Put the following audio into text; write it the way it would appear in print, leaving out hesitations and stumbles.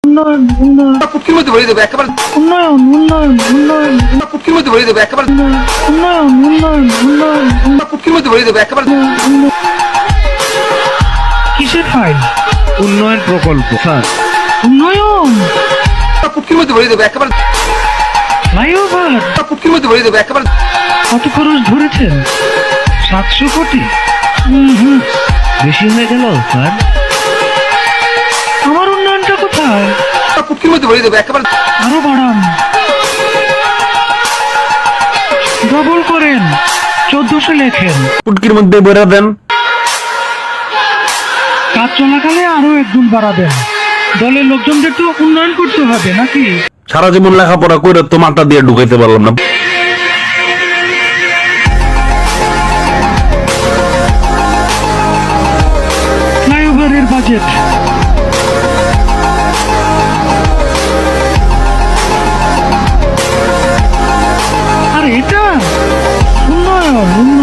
উন্নয়ন উন্নয়ন পুটকির মধ্যে ভরে দেবো একেবারে উন্নয়ন উন্নয়ন উন্নয়ন পুটকির মধ্যে ভরে দেবো একেবারে উন্নয়ন উন্নয়ন উন্নয়ন পুটকির মধ্যে ভরে দেবো একেবারে কিসের ফাইল? উন্নয়ন প্রকল্প স্যার। উন্নয়ন পুটকির মধ্যে ভরে দেবো একেবারে ফ্লাইওভার পুটকির মধ্যে ভরে দেবো একেবারে কত খরচ ধরেছেন? 700 কোটি। বেশি হয়ে গেল স্যার। আমার উন্নয়নটা কোথায়? পুটকির মধ্যে ভরে দেবো একেবারে আরো বাড়ান, ডবল করেন, 1400 লেখেন। পুটকির মধ্যে বেড়া দেন। কাজ চলাকালে আরো একদম বাড়াবেন। দলের লোকজনদের তো উন্নয়ন করতে হবে নাকি? সারা জীবন লেখাপড়া করে তো মাথা দিয়ে ঢুকাইতে পারলাম না। ফ্লাইওভারের বাজেট আর এটা উন্নয়ন উন্নয়ন